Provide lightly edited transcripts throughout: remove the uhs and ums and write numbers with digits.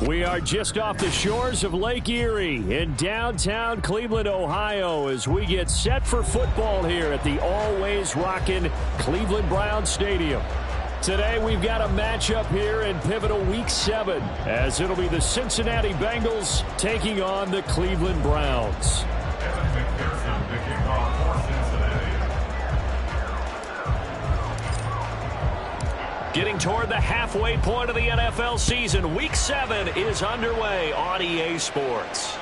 We are just off the shores of Lake Erie in downtown Cleveland, Ohio, as we get set for football here at the always rockin' Cleveland Browns Stadium. Today we've got a matchup here in pivotal Week 7, as it'll be the Cincinnati Bengals taking on the Cleveland Browns. Getting toward the halfway point of the NFL season, Week 7 is underway on EA Sports.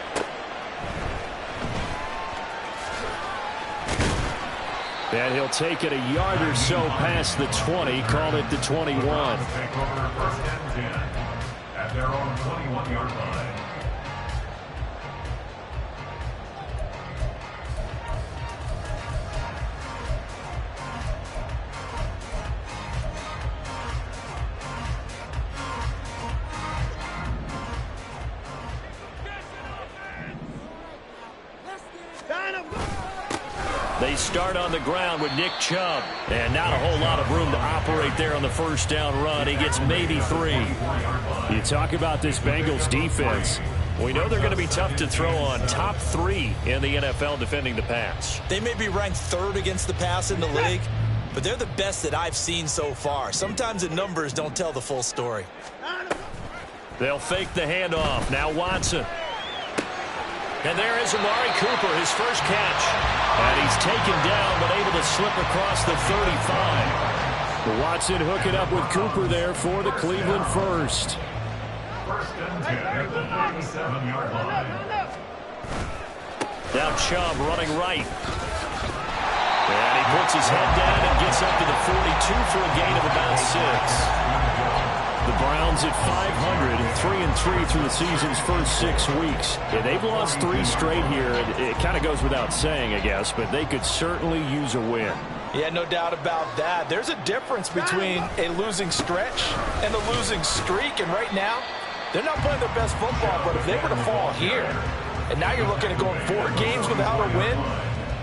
And he'll take it a yard or so past the 20, call it the 21. Take over first and 10 at their own 21-yard line. They start on the ground with Nick Chubb. And not a whole lot of room to operate there on the first down run. He gets maybe 3. You talk about this Bengals defense. We know they're going to be tough to throw on. Top 3 in the NFL defending the pass. They may be ranked 3rd against the pass in the league, but they're the best that I've seen so far. Sometimes the numbers don't tell the full story. They'll fake the handoff. Now Watson. And there is Amari Cooper, his first catch. And he's taken down, but able to slip across the 35. Watson hooking up with Cooper there for the Cleveland first. First and 10 at the 37-yard line. Now Chubb running right. And he puts his head down and gets up to the 42 for a gain of about 6. The Browns at 500, 3-3 through the season's first 6 weeks. Yeah, they've lost 3 straight here. It kind of goes without saying, I guess, but they could certainly use a win. Yeah, no doubt about that. There's a difference between a losing stretch and a losing streak, and right now, they're not playing their best football, but if they were to fall here, and now you're looking at going 4 games without a win,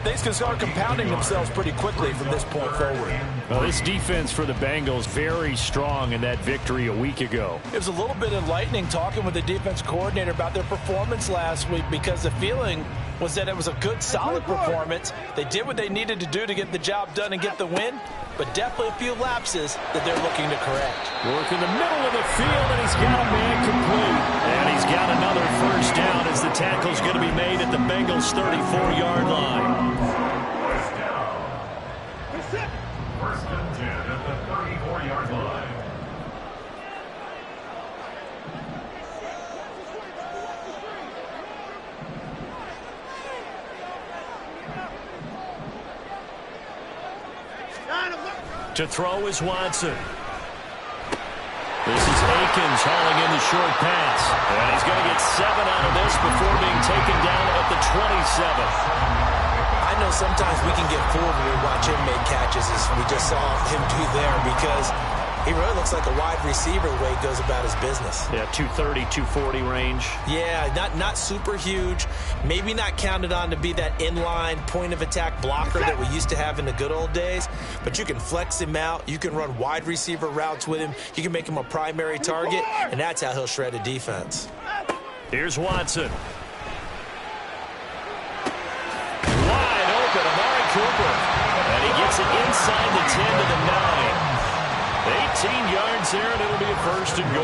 things can start compounding themselves pretty quickly from this point forward. Well, this defense for the Bengals very strong in that victory a week ago. It was a little bit enlightening talking with the defense coordinator about their performance last week, because the feeling was that it was a good, solid performance. They did what they needed to do to get the job done and get the win, but definitely a few lapses that they're looking to correct. Work in the middle of the field, and he's got a man complete. And he's got another first down as the tackle's going to be made at the Bengals' 34-yard line. First and 10 at the 34-yard line. To throw is Watson. This is Akins hauling in the short pass. And he's going to get 7 out of this before being taken down at the 27. I know sometimes we can get fooled when we watch him make catches, as we just saw him do there, because he really looks like a wide receiver the way he goes about his business. Yeah, 230, 240 range. Yeah, not super huge. Maybe not counted on to be that inline point-of-attack blocker that we used to have in the good old days, but you can flex him out. You can run wide receiver routes with him. You can make him a primary target, and that's how he'll shred a defense. Here's Watson. Wide open, Amari Cooper. And he gets it inside the 10 to the 9. 18 yards there, and it'll be a first and goal.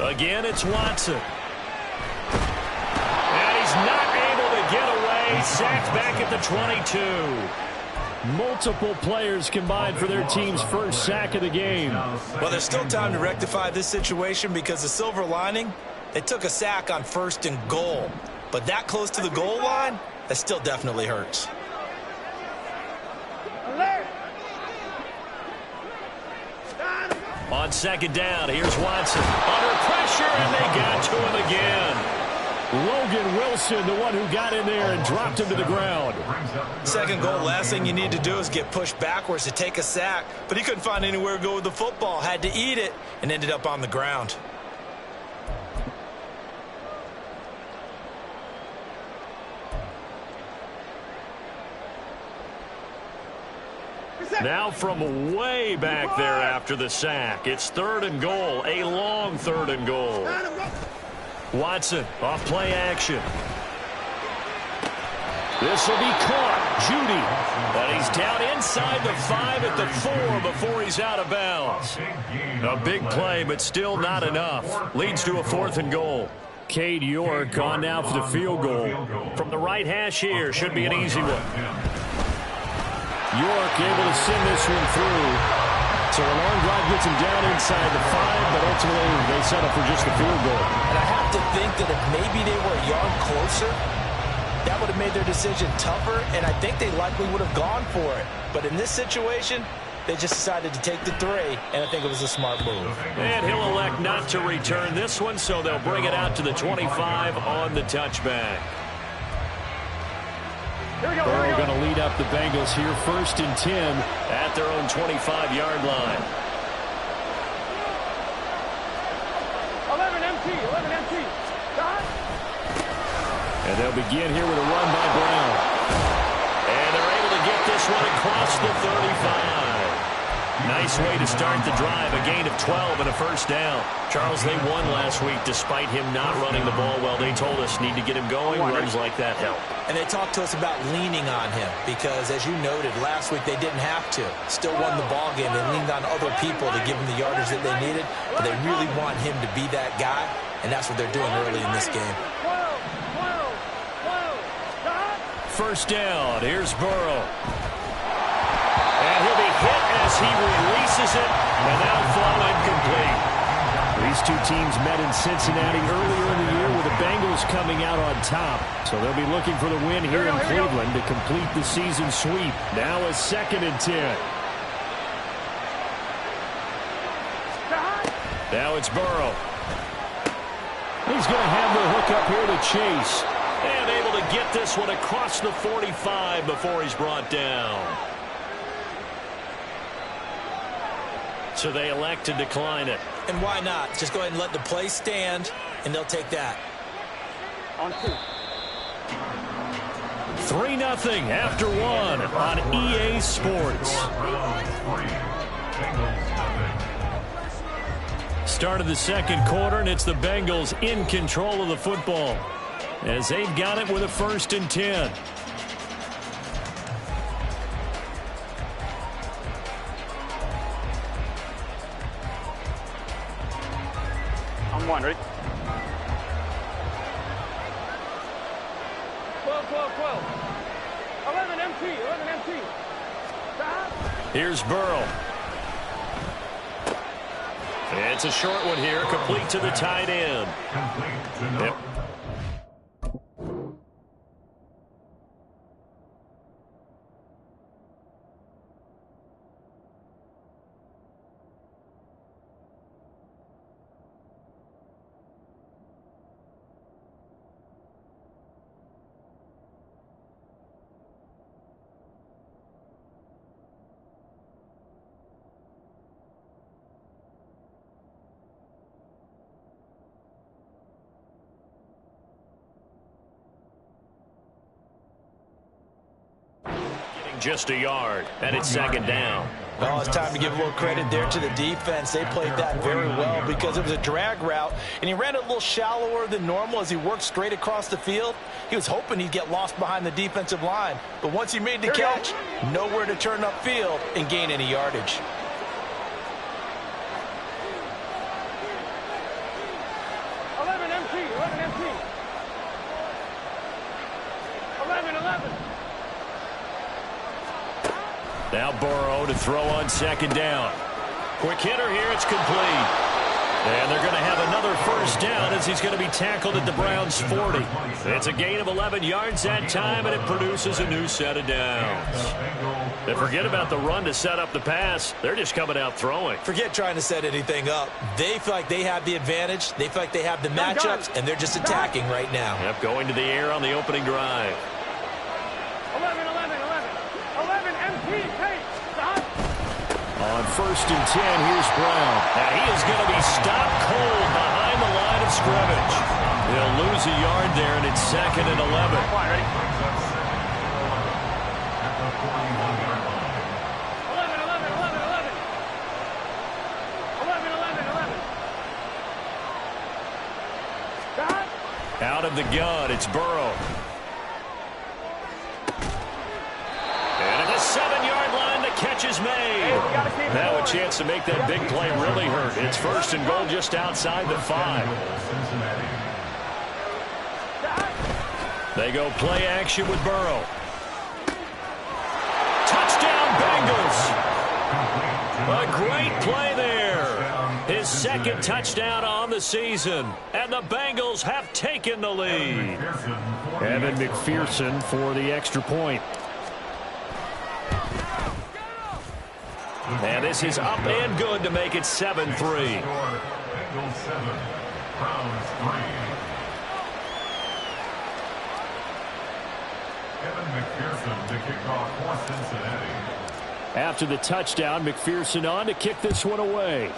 Again, it's Watson. And he's not able to get away. Sacked back at the 22. Multiple players combined for their team's first sack of the game. Well, there's still time to rectify this situation, because the silver lining, they took a sack on 1st and goal. But that close to the goal line, that still definitely hurts. On 2nd down, here's Watson. Under pressure, and they got to him again. Logan Wilson, the one who got in there and dropped him to the ground. Second goal, last thing you need to do is get pushed backwards to take a sack. But he couldn't find anywhere to go with the football. Had to eat it and ended up on the ground. Now from way back there after the sack. It's 3rd and goal, a long 3rd and goal. Watson off play action. This will be caught. Judy. But he's down inside the 5 at the 4 before he's out of bounds. A big play, but still not enough. Leads to a 4th and goal. Cade York on now for the field goal. From the right hash here. Should be an easy one. York able to send this one through. So a long drive gets him down inside the 5, but ultimately they settle for just the field goal. And I have to think that if maybe they were a yard closer, that would have made their decision tougher, and I think they likely would have gone for it. But in this situation, they just decided to take the 3, and I think it was a smart move. And he'll elect not to return this one, so they'll bring it out to the 25 on the touchback. Burrow going to lead up the Bengals here, 1st and 10 at their own 25-yard line. 11 empty. And they'll begin here with a run by Brown. And they're able to get this one across the 35. Nice way to start the drive, a gain of 12 and a 1st down. Charles, they won last week despite him not running the ball well. They told us need to get him going. Runs like that help. And they talked to us about leaning on him because, as you noted, last week they didn't have to. Still won the ball game. They leaned on other people to give them the yardage that they needed, but they really want him to be that guy, and that's what they're doing early in this game. 1st down. Here's Burrow. And he'll be hit as he releases it, and that'll fall incomplete. These two teams met in Cincinnati earlier in the year with the Bengals coming out on top. So they'll be looking for the win here in Cleveland to complete the season sweep. Now a 2nd and 10. Now it's Burrow. He's going to have the hook up here to Chase. And able to get this one across the 45 before he's brought down. So they elect to decline it. And why not? Just go ahead and let the play stand, and they'll take that. On 2. 3-0 after 1 on EA Sports. Start of the 2nd quarter, and it's the Bengals in control of the football as they've got it with a 1st and 10. On 1, ready? 12. 11 empty. Stop. Here's Burrow. It's a short one here, complete to the tight end. Yep. Just a yard, and it's 2nd down. Well, it's time to give a little credit there to the defense. They played that very well because it was a drag route, and he ran a little shallower than normal as he worked straight across the field. He was hoping he'd get lost behind the defensive line, but once he made the catch, nowhere to turn upfield and gain any yardage. Now Burrow to throw on 2nd down. Quick hitter here, it's complete. And they're going to have another first down as he's going to be tackled at the Browns' 40. It's a gain of 11 yards that time, and it produces a new set of downs. And forget about the run to set up the pass. They're just coming out throwing. Forget trying to set anything up. They feel like they have the advantage. They feel like they have the matchups, and they're just attacking right now. Yep, going to the air on the opening drive. 11, 11, empty, pace. On 1st and 10, here's Brown. And he is going to be stopped cold behind the line of scrimmage. He'll lose a yard there, and it's 2nd and 11. Come on, ready? 11. Out of the gun, it's Burrow. And at the 7-yard line, the catch is made. Now a chance to make that big play really hurt. It's 1st and goal just outside the 5. They go play action with Burrow. Touchdown, Bengals. A great play there. His 2nd touchdown on the season. And the Bengals have taken the lead. Evan McPherson for the extra point. And this is up and good to make it 7-3. Bengals 7, Browns 3. Evan McPherson to kick off for Cincinnati. After the touchdown, McPherson on to kick this one away.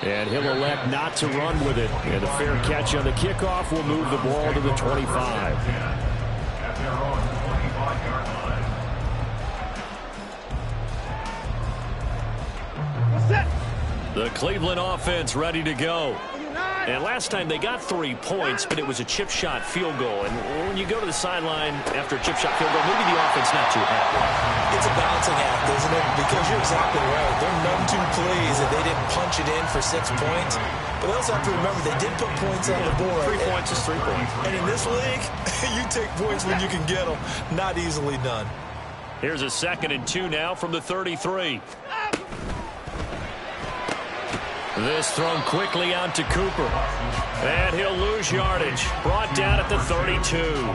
And he'll elect not to run with it. And a fair catch on the kickoff will move the ball to the 25. At their own 25-yard line. The Cleveland offense ready to go. And last time they got 3 points, but it was a chip shot field goal. And when you go to the sideline after a chip shot field goal, maybe the offense not too happy. It's a balancing act, isn't it? Because you're exactly right. They're none too pleased that they didn't punch it in for 6 points. But they also have to remember they did put points on the board. 3 points is 3 points. And in this league, you take points when you can get them. Not easily done. Here's a 2nd and 2 now from the 33. This thrown quickly out to Cooper. And he'll lose yardage. Brought down at the 32.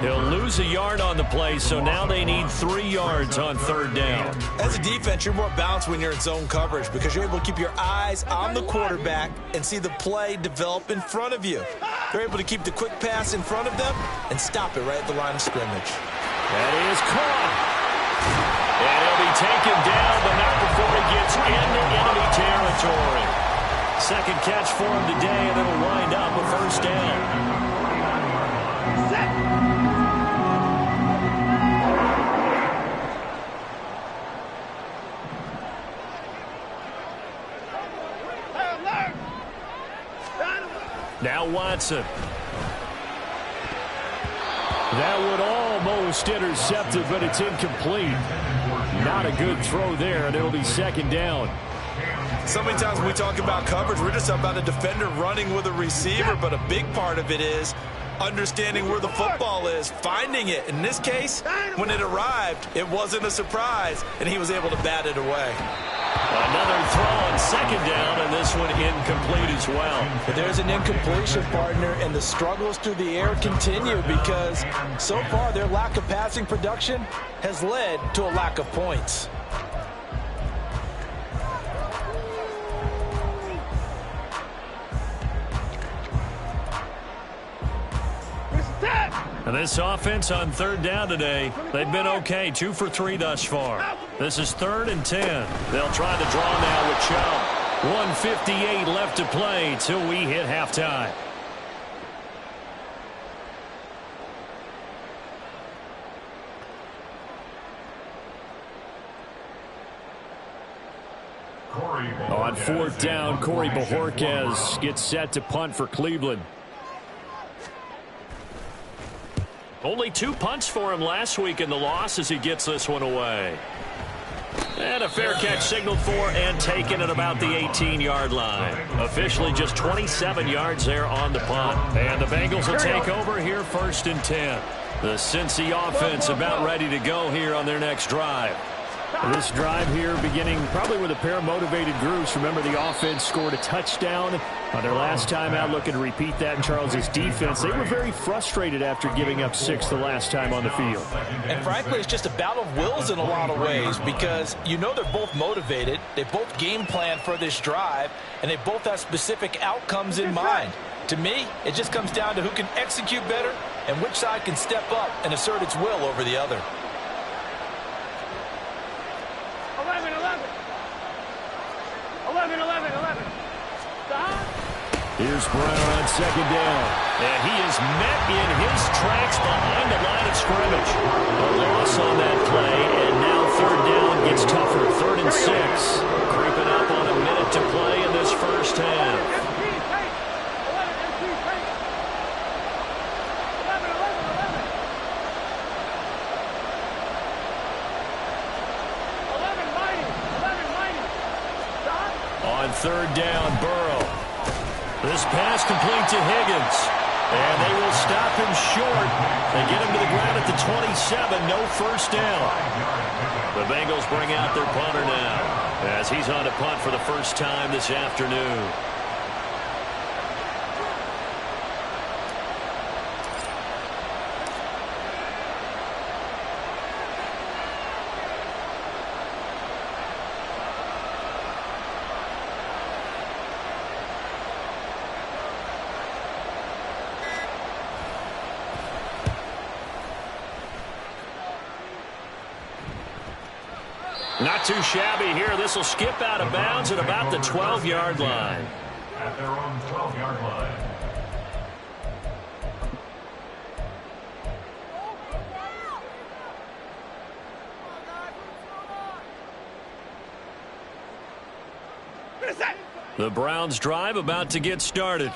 He'll lose a yard on the play, so now they need 3 yards on 3rd down. As a defense, you're more balanced when you're in zone coverage because you're able to keep your eyes on the quarterback and see the play develop in front of you. They're able to keep the quick pass in front of them and stop it right at the line of scrimmage. That is caught. And he'll be taken down, but not before he gets into enemy territory. 2nd catch for him today, and it'll wind up a 1st down. Now Watson. That would almost intercept it, but it's incomplete. Not a good throw there, and it'll be 2nd down. So many times when we talk about coverage, we're just about a defender running with a receiver, but a big part of it is understanding where the football is, finding it. In this case, when it arrived, it wasn't a surprise, and he was able to bat it away. Another throw on 2nd down, and this one incomplete as well. But there's an incompletion, partner, and the struggles through the air continue because so far their lack of passing production has led to a lack of points. And this offense on 3rd down today, they've been okay, 2 for 3 thus far. This is 3rd and 10. They'll try to draw now with Chubb. 1:58 left to play till we hit halftime. On 4th down, Corey Bojorquez gets set to punt for Cleveland. Only 2 punts for him last week in the loss as he gets this one away. And a fair catch signaled for and taken at about the 18-yard line. Officially just 27 yards there on the punt. And the Bengals will take over here 1st and 10. The Cincy offense about ready to go here on their next drive. This drive here beginning probably with a pair of motivated groups. Remember, the offense scored a touchdown on their last time out, looking to repeat that in Charles's defense. They were very frustrated after giving up 6 the last time on the field. And frankly, it's just a battle of wills in a lot of ways because you know they're both motivated. They both game plan for this drive, and they both have specific outcomes in mind. To me, it just comes down to who can execute better and which side can step up and assert its will over the other. 11, 11, 11. Here's Brown on second down. And he is met in his tracks behind the line of scrimmage. A loss on that play, and now third down gets tougher. 3rd and 6. Creeping up on a minute to play in this first half. On 3rd down, Burrow. This pass complete to Higgins. And they will stop him short. They get him to the ground at the 27. No first down. The Bengals bring out their punter now as he's on to punt for the first time this afternoon. Not too shabby here. This will skip out of bounds at about the 12-yard line. At their own 12-yard line. The Browns drive about to get started.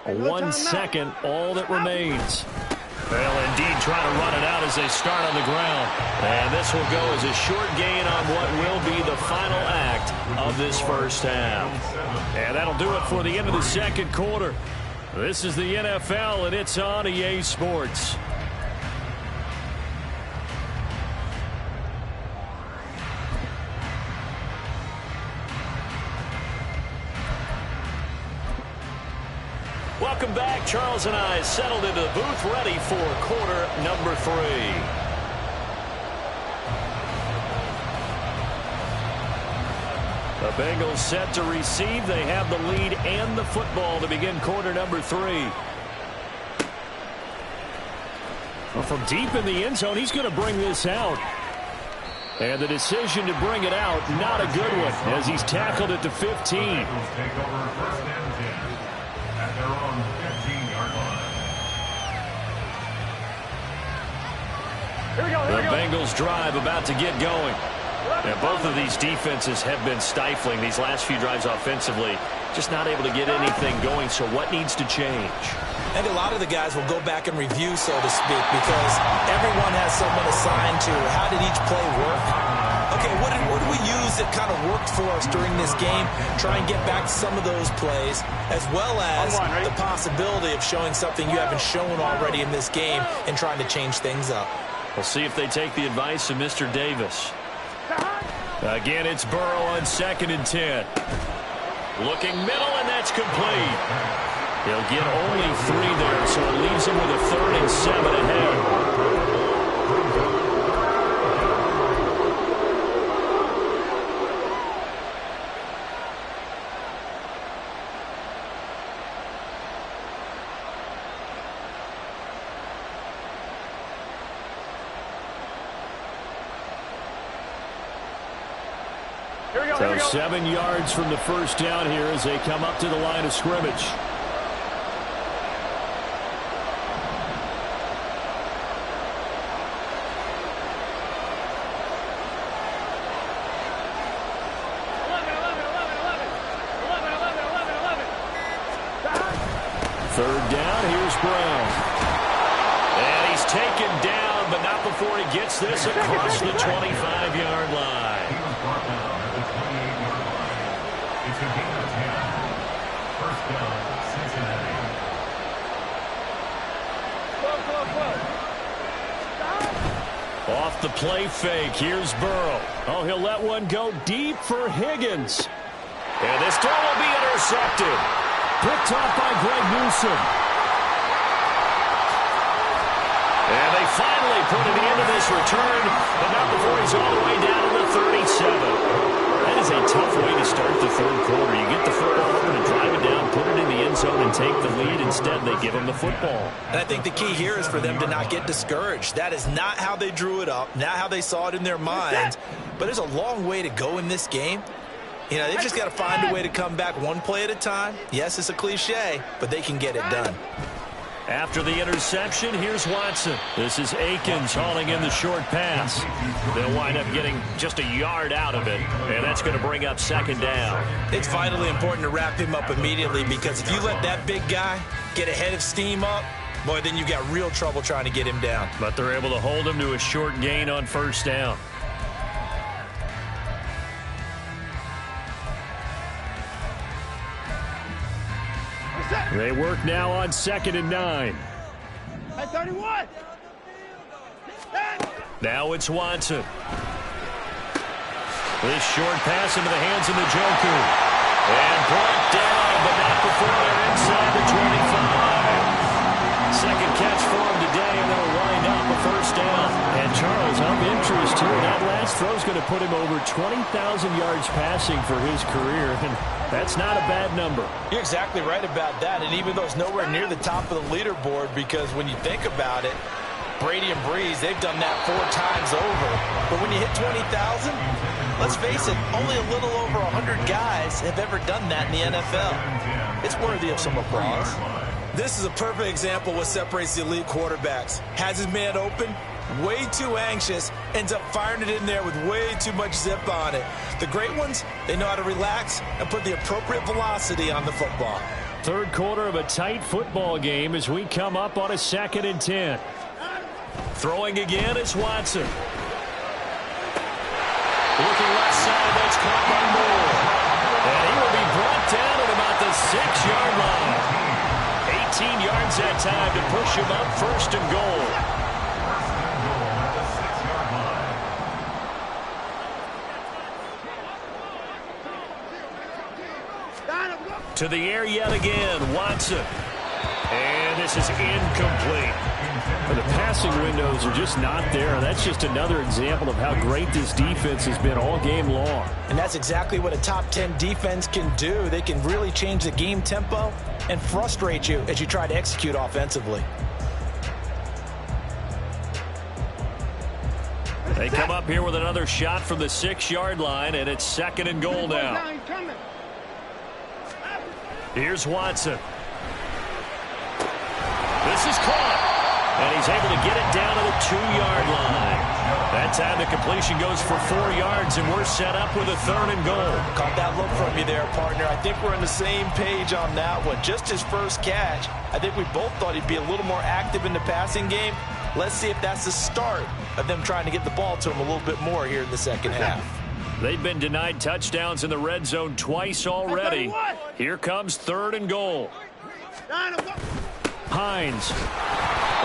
1 second, all that remains. They'll indeed try to run it out as they start on the ground. And this will go as a short gain on what will be the final act of this first half. And that'll do it for the end of the second quarter. This is the NFL, and it's on EA Sports. Welcome back. Charles and I settled into the booth, ready for quarter number 3. The Bengals set to receive. They have the lead and the football to begin quarter number 3. Well, from deep in the end zone, he's going to bring this out. And the decision to bring it out, not a good one, as he's tackled at the 15. Take over 1st and 10 at their own 15-yard line. Here we go, here we The go. Bengals drive about to get going. And both of these defenses have been stifling these last few drives offensively. Just not able to get anything going, so what needs to change? And a lot of the guys will go back and review, so to speak, because everyone has someone assigned to how did each play work. Okay, what did we use that kind of worked for us during this game? Try and get back to some of those plays, as well as the possibility of showing something you haven't shown already in this game and trying to change things up. We'll see if they take the advice of Mr. Davis. Again, it's Burrow on 2nd and 10. Looking middle, and that's complete. He'll get only 3 there, so it leaves him with a 3rd and 7 ahead. So 7 yards from the first down here as they come up to the line of scrimmage. Third down, here's Brown. And he's taken down, but not before he gets this across the 25-yard line. He was brought down at the 28-yard line. It's a gain of 10. First down, Cincinnati. Off the play fake. Here's Burrow. Oh, he'll let one go deep for Higgins. And this throw will be intercepted. Picked off by Greg Newsome. And they finally put an end to this return, but not before he's all the way down to the 37. That is a tough way to start the third quarter. You get the football open and drive it down, put it in the end zone, and take the lead. Instead, they give him the football. And I think the key here is for them to not get discouraged. That is not how they drew it up, not how they saw it in their minds. But there's a long way to go in this game. You know, they've just got to find a way to come back one play at a time. Yes, it's a cliche, but they can get it done. After the interception, here's Watson. This is Akins hauling in the short pass. They'll wind up getting just a yard out of it, and that's going to bring up second down. It's vitally important to wrap him up immediately, because if you let that big guy get ahead of steam up, boy, then you've got real trouble trying to get him down. But they're able to hold him to a short gain on first down. They work now on 2nd and 9. At 31. Now it's Watson. This short pass into the hands of Njoku. And brought down, but not before they're inside the 25. Second catch for him today, and they'll wind up a first down. And Charles, I'm interested here. That last throw is going to put him over 20,000 yards passing for his career, and that's not a bad number. You're exactly right about that, and even though it's nowhere near the top of the leaderboard, because when you think about it, Brady and Breeze, they've done that 4 times over. But when you hit 20,000, let's face it, only a little over 100 guys have ever done that in the NFL. It's worthy of some applause. This is a perfect example of what separates the elite quarterbacks. Has his man open, way too anxious, ends up firing it in there with way too much zip on it. The great ones, they know how to relax and put the appropriate velocity on the football. Third quarter of a tight football game as we come up on a 2nd and 10. Throwing again is Watson. Looking left side, that's caught by Moore. And he will be brought down at about the 6-yard line. 18 yards that time to push him up 1st and goal. To the air yet again, Watson. And this is incomplete. The passing windows are just not there. That's just another example of how great this defense has been all game long. And that's exactly what a top 10 defense can do. They can really change the game tempo and frustrate you as you try to execute offensively. They come up here with another shot from the 6-yard line, and it's 2nd and goal now. Here's Watson. This is caught. And he's able to get it down to the 2-yard line. That time the completion goes for 4 yards, and we're set up with a 3rd and goal. Caught that look from you there, partner. I think we're on the same page on that one. Just his first catch. I think we both thought he'd be a little more active in the passing game. Let's see if that's the start of them trying to get the ball to him a little bit more here in the second half. They've been denied touchdowns in the red zone twice already. Here comes 3rd and goal. Hines.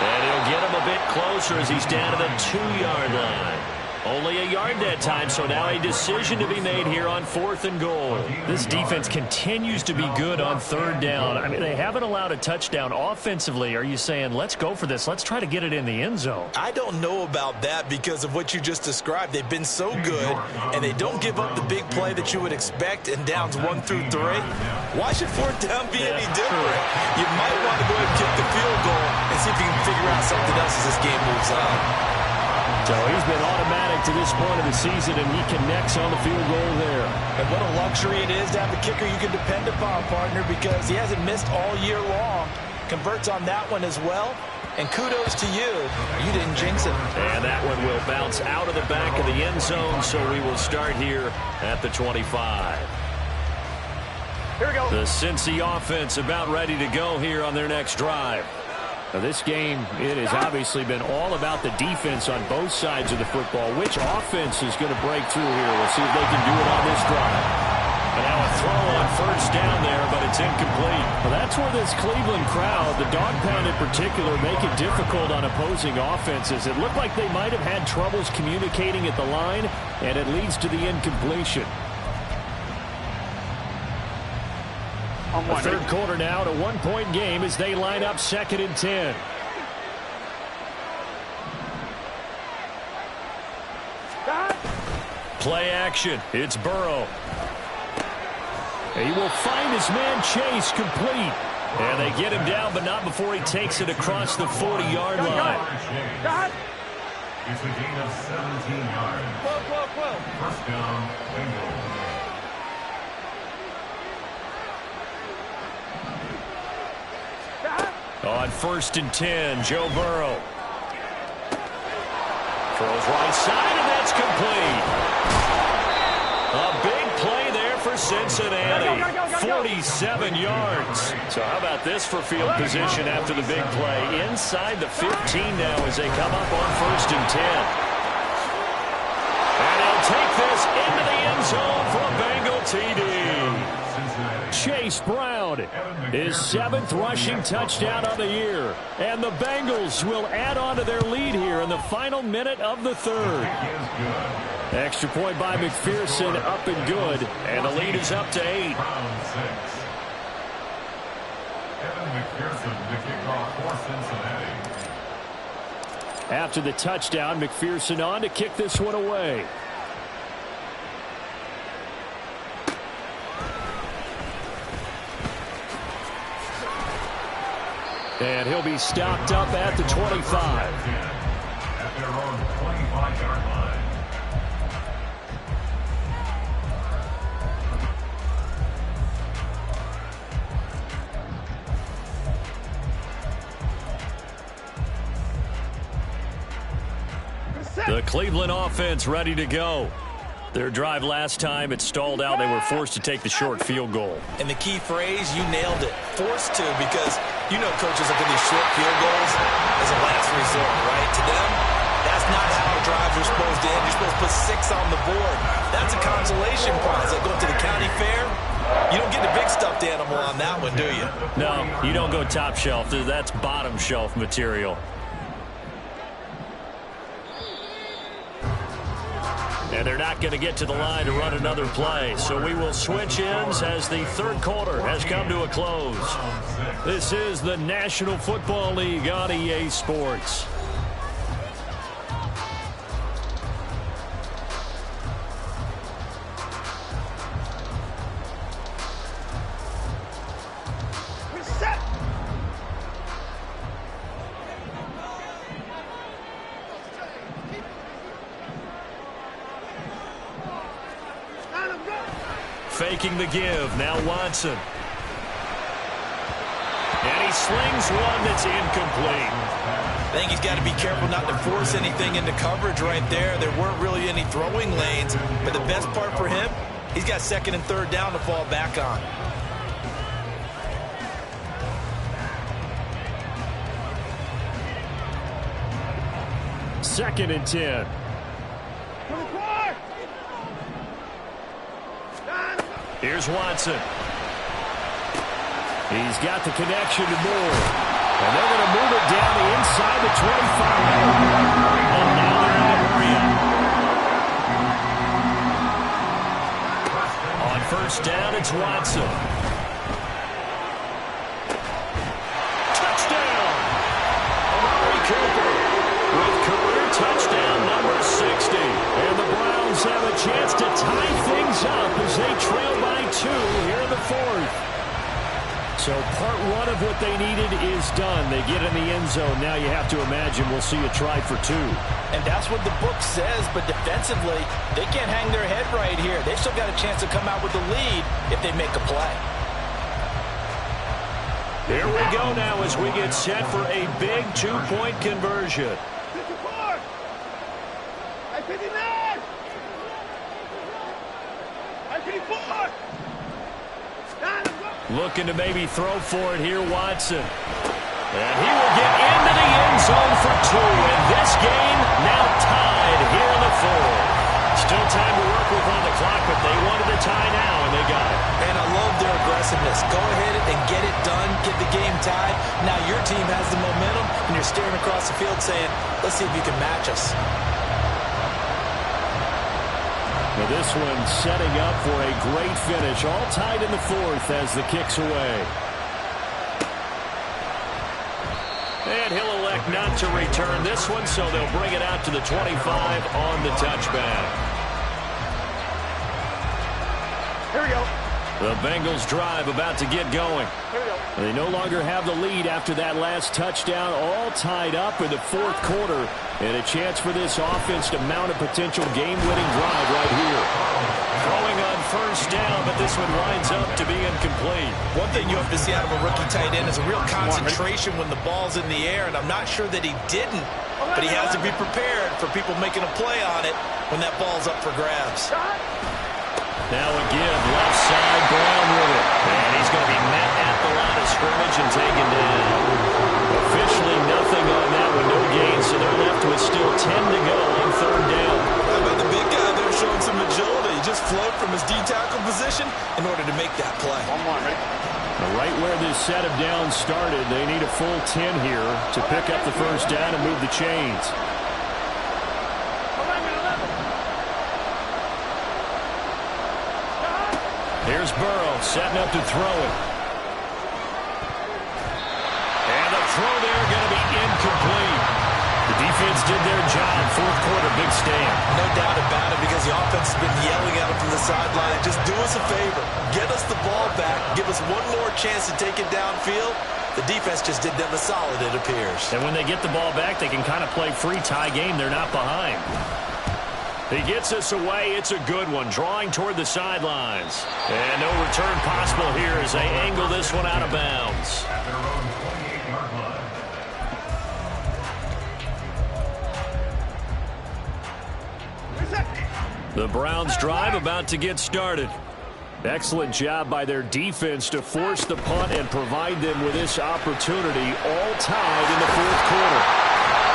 And he'll get him a bit closer as he's down to the 2-yard line. Only a yard that time, so now a decision to be made here on 4th and goal. This defense continues to be good on 3rd down. I mean, they haven't allowed a touchdown offensively. Are you saying, let's go for this, let's try to get it in the end zone? I don't know about that because of what you just described. They've been so good, and they don't give up the big play that you would expect in downs 1 through 3. Why should 4th down be any different? You might want to go ahead and kick the field goal and see if you can figure out something else as this game moves on. So he's been automatic to this point of the season, and he connects on the field goal there. And what a luxury it is to have a kicker you can depend upon, partner, because he hasn't missed all year long. Converts on that one as well. And kudos to you. You didn't jinx it. And that one will bounce out of the back of the end zone, so we will start here at the 25. Here we go. The Cincy offense about ready to go here on their next drive. Now this game, it has obviously been all about the defense on both sides of the football. Which offense is going to break through here? We'll see if they can do it on this drive. And now a throw on first down there, but it's incomplete. Well, that's where this Cleveland crowd, the dog pound in particular, make it difficult on opposing offenses. It looked like they might have had troubles communicating at the line, and it leads to the incompletion. The third quarter now, a 1-point game as they line up 2nd and 10. Play action. It's Burrow. He will find his man Chase complete. And they get him down, but not before he takes it across the 40-yard line. It's a gain of 17 yards. First down, Bengals. On 1st and 10, Joe Burrow. Throws right side, and that's complete. A big play there for Cincinnati. 47 yards. So how about this for field position after the big play? Inside the 15 now as they come up on 1st and 10. And he'll take this into the end zone for a Bengal TD. Chase Brown, his 7th rushing touchdown of the year. And the Bengals will add on to their lead here in the final minute of the 3rd. Extra point by McPherson, up and good. And the lead is up to 8. After the touchdown, McPherson on to kick this one away. And he'll be stopped up at the 25. At their own 25-yard line. The Cleveland offense ready to go. Their drive last time, it stalled out. They were forced to take the short field goal. And the key phrase, you nailed it. Forced to, because you know coaches look at these short field goals as a last resort, right? To them, that's not how drives are supposed to end. You're supposed to put 6 on the board. That's a consolation prize. Like going to the county fair, you don't get the big stuffed animal on that one, do you? No, you don't go top shelf. That's bottom shelf material. And they're not going to get to the line to run another play. So we will switch ends as the 3rd quarter has come to a close. This is the National Football League on EA Sports. Faking the give. Now Watson. And he slings one that's incomplete. I think he's got to be careful not to force anything into coverage right there. There weren't really any throwing lanes. But the best part for him, he's got 2nd and 3rd down to fall back on. Second and 10. Here's Watson. He's got the connection to Moore. And they're going to move it down the inside the 25. And now they're in a hurry up. On 1st down, it's Watson. Touchdown! Amari Cooper with career touchdown number 60. And the Browns have a chance to tie things up as they trail by 2 here in the 4th. So part 1 of what they needed is done. They get in the end zone. Now you have to imagine we'll see a try for 2. And that's what the book says, but defensively, they can't hang their head right here. They've still got a chance to come out with the lead if they make a play. Here we go now as we get set for a big 2-point conversion. 54! 59! 54! Looking to maybe throw for it here, Watson. And he will get into the end zone for 2. And this game now tied here in the 4th. Still time to work with on the clock, but they wanted the tie now, and they got it. field saying, let's see if you can match us. Now this one setting up for a great finish. All tied in the fourth as the kick's away. And he'll elect not to return this one, so they'll bring it out to the 25 on the touchback. Here we go. The Bengals drive about to get going. Here we go. They no longer have the lead after that last touchdown, all tied up in the fourth quarter, and a chance for this offense to mount a potential game-winning drive right here. Throwing on first down, but this one winds up to be incomplete. One thing you have to see out of a rookie tight end is a real concentration when the ball's in the air, and I'm not sure that he didn't, but he has to be prepared for people making a play on it when that ball's up for grabs. Now again, left side, Brown with it. And he's going to be met at the line of scrimmage and taken down. Officially nothing on that one, no gain, so they're left with still 10 to go on third down. How about the big guy there showing some agility? He just float from his D-tackle position in order to make that play. One more, ready? Right where this set of downs started, they need a full 10 here to pick up the first down and move the chains. Here's Burrow setting up to throw it. And the throw there going to be incomplete. The defense did their job. Fourth quarter, big stand. No doubt about it, because the offense has been yelling at him from the sideline. Just do us a favor. Get us the ball back. Give us one more chance to take it downfield. The defense just did them a solid, it appears. And when they get the ball back, they can kind of play free tie game. They're not behind. He gets us away. It's a good one. Drawing toward the sidelines. And no return possible here as they angle this one out of bounds. At their own 28-yard line. The Browns drive about to get started. Excellent job by their defense to force the punt and provide them with this opportunity, all tied in the fourth quarter.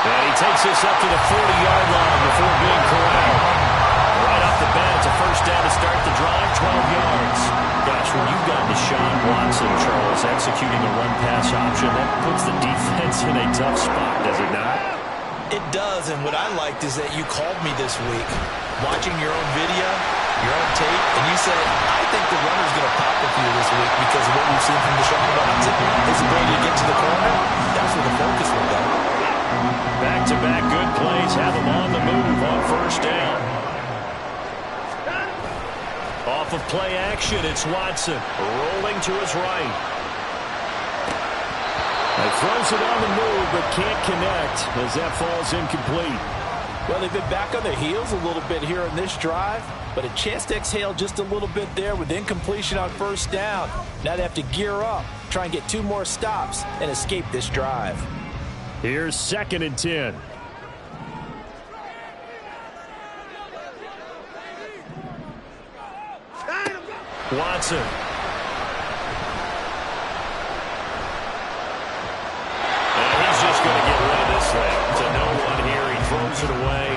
And he takes this up to the 40-yard line before being corralled. Right off the bat, it's a first down to start the drive, 12 yards. Gosh, when you've got Deshaun Watson, Charles, executing a run-pass option, that puts the defense in a tough spot, does it not? It does, and what I liked is that you called me this week, watching your own video, your own tape, and you said, I think the runner's going to pop with you this week because of what we've seen from Deshaun Watson. His ability to get to the corner, that's where the focus will go. Back-to-back good plays have him on the move on first down. Off of play action, it's Watson rolling to his right. He throws it on the move but can't connect as that falls incomplete. Well, they've been back on their heels a little bit here on this drive, but a chance to exhale just a little bit there with incompletion on first down. Now they have to gear up, try and get 2 more stops and escape this drive. Here's 2nd and 10. Watson. And he's just going to get rid of this thing. To no one here. He throws it away.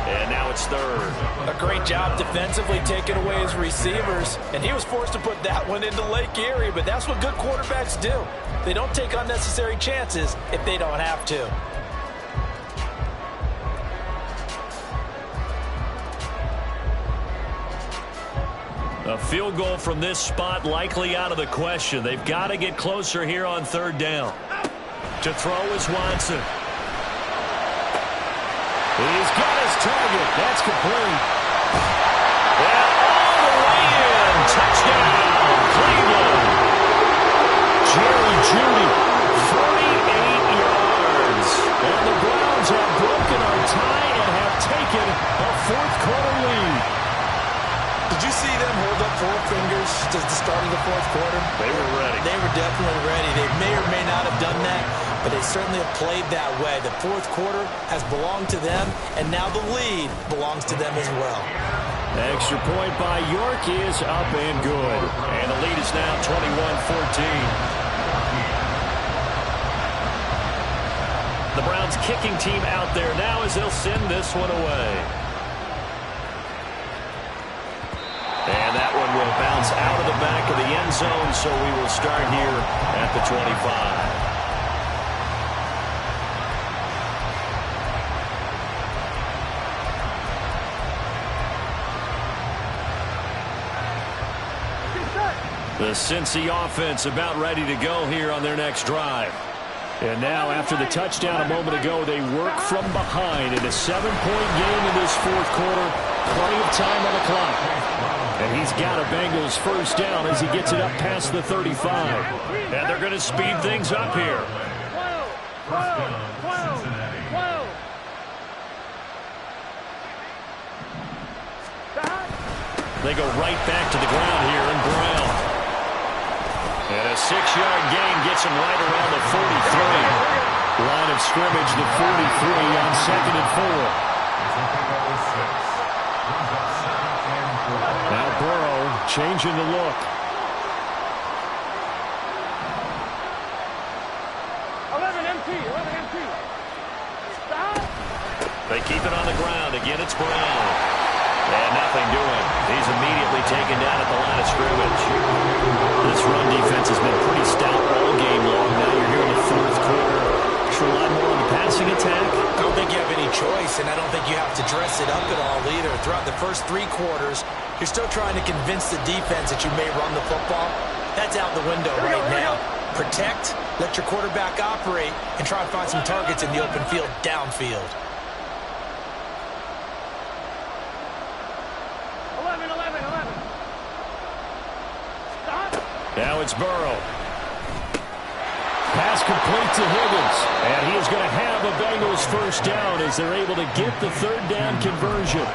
And now it's 3rd. A great job defensively taking away his receivers, and he was forced to put that one into Lake Erie, but that's what good quarterbacks do. They don't take unnecessary chances if they don't have to. A field goal from this spot likely out of the question. They've got to get closer here on 3rd down. To throw is Watson. He's got his target. That's complete. And all the way in. Touchdown, Cleveland. Jerry Jeudy, 48 yards. And the Browns have broken our tie and have taken a fourth quarter lead. Did you see them hold up 4 fingers to the start of the fourth quarter? They were ready. They were definitely ready. They may or may not have done that, but they certainly have played that way. The fourth quarter has belonged to them, and now the lead belongs to them as well. Extra point by York is up and good. And the lead is now 21-14. The Browns kicking team out there now as they'll send this one away. And that one will bounce out of the back of the end zone, so we will start here at the 25. The Cincy offense about ready to go here on their next drive. And now, after the touchdown a moment ago, they work from behind in a 7-point game in this fourth quarter. Plenty of time on the clock. And he's got a Bengals first down as he gets it up past the 35. And they're going to speed things up here. First down, Cincinnati. They go right back to the ground here in Brown. And a 6-yard gain gets him right around the 43. Line of scrimmage, the 43 on 2nd and 4. Now Burrow changing the look. 11 MT. Stop. They keep it on the ground. Again, it's Brown. And nothing doing. He's immediately taken down at the line of scrimmage. This run defense has been pretty stout all game long. Now you're here in the fourth quarter. Should rely more on the passing attack? I don't think you have any choice, and I don't think you have to dress it up at all either. Throughout the first 3 quarters, you're still trying to convince the defense that you may run the football. That's out the window right now. Protect, let your quarterback operate, and try and find some targets in the open field downfield. 11. Stop. Now it's Burrow. Pass complete to Higgins. And he is going to have a Bengals first down as they're able to get the 3rd down conversion.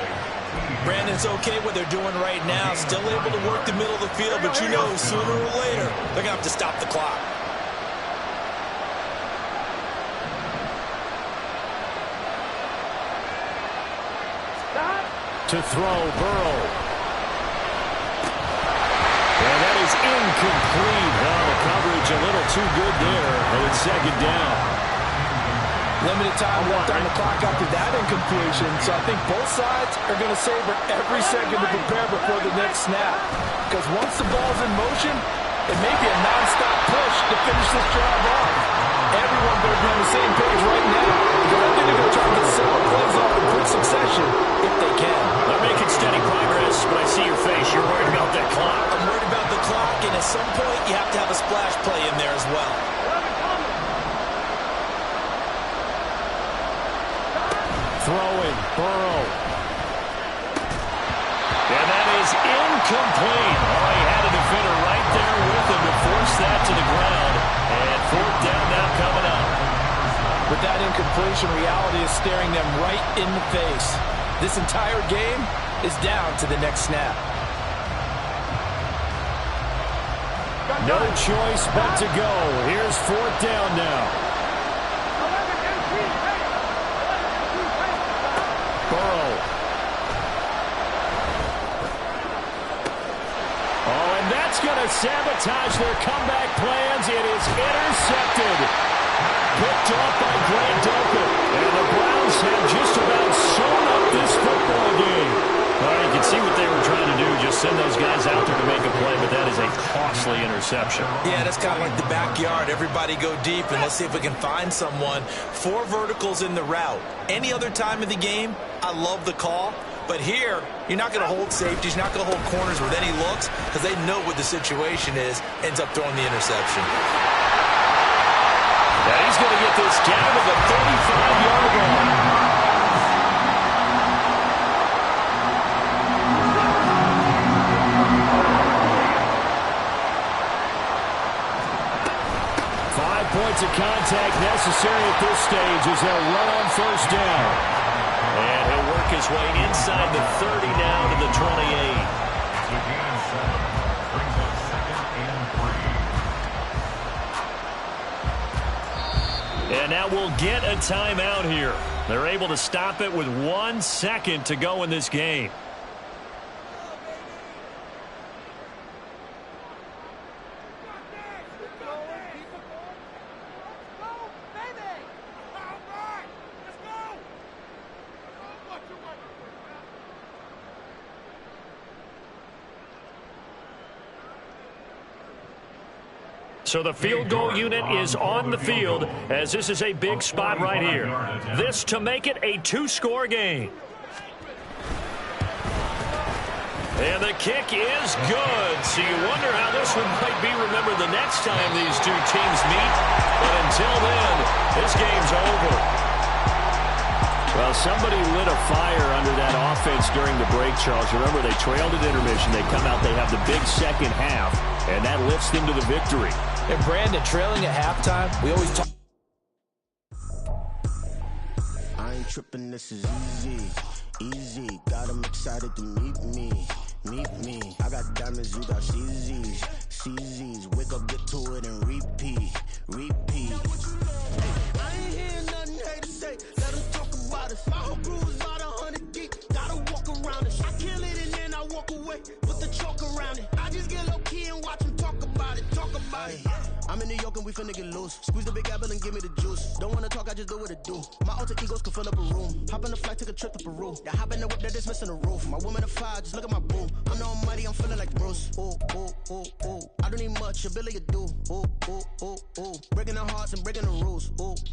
Brandon's okay what they're doing right now. Still able to work the middle of the field, but you know sooner or later they're going to have to stop the clock. Stop. To throw, Burrow. And that is incomplete. Well, the coverage a little too good there. And it's 2nd down. Limited time left on the clock after that incompletion, so I think both sides are going to savor every second to prepare before the next snap. Because once the ball's in motion, it may be a non-stop push to finish this drive off. Everyone better be on the same page right now, because I think they're going to try to get several plays off in quick succession if they can. They're making steady progress, but I see your face. You're worried about that clock. I'm worried about the clock, and at some point you have to have a splash play in there as well. Throwing, Burrow. And that is incomplete. Oh, he had a defender right there with him to force that to the ground. And 4th down now coming up. With that incompletion, reality is staring them right in the face. This entire game is down to the next snap. No choice but to go. Here's 4th down now. Burrow. Oh, and that's going to sabotage their comeback plans. It is intercepted. Picked off by Grant Delpit. And the Browns have just about sewn up this football game. You can see what they were trying to do. Just send those guys out there to make a play, but that is a costly interception. Yeah, that's kind of like the backyard. Everybody go deep, and let's see if we can find someone. 4 verticals in the route. Any other time of the game, I love the call. But here, you're not going to hold safeties. You're not going to hold corners with any looks because they know what the situation is. Ends up throwing the interception. Now he's going to get this down to the 35-yard line. 5 points of contact necessary at this stage as they'll run on first down. And he'll work his way inside the 30 now to the 28. So gain 7 brings up 2nd and 3. And now we'll get a timeout here. They're able to stop it with 1 second to go in this game. So the field goal unit is on the field as this is a big spot right here. This to make it a 2-score game. And the kick is good. So you wonder how this one might be remembered the next time these two teams meet. But until then, this game's over. Well, somebody lit a fire under that offense during the break, Charles. Remember, they trailed at intermission. They come out, they have the big second half, and that lifts them to the victory. And Brandon, trailing at halftime, we always talk. I ain't tripping, this is easy, easy. Got 'em excited to meet me. I got diamonds, you got CZs, CZs. Wake up, get to it, and repeat. Hey, I ain't hearing nothing haters say. Let them talk about us. My whole crew is about 100 deep. Gotta walk around it. I kill it and then I walk away. Put the chalk around it. I just get low key and watch them talk about it. I'm in New York and we finna get loose. Squeeze the big apple and give me the juice. Don't wanna talk, I just do what it do. My alter egos can fill up a room. Hop on the flight, take a trip to Peru. Yeah, hop in the whip, that is missing the roof. My woman a fire, just look at my boo. I'm the almighty, I'm feeling like Bruce. Ooh. I don't need much, a billy a do. Ooh. Breaking the hearts and breaking the rules. Ooh.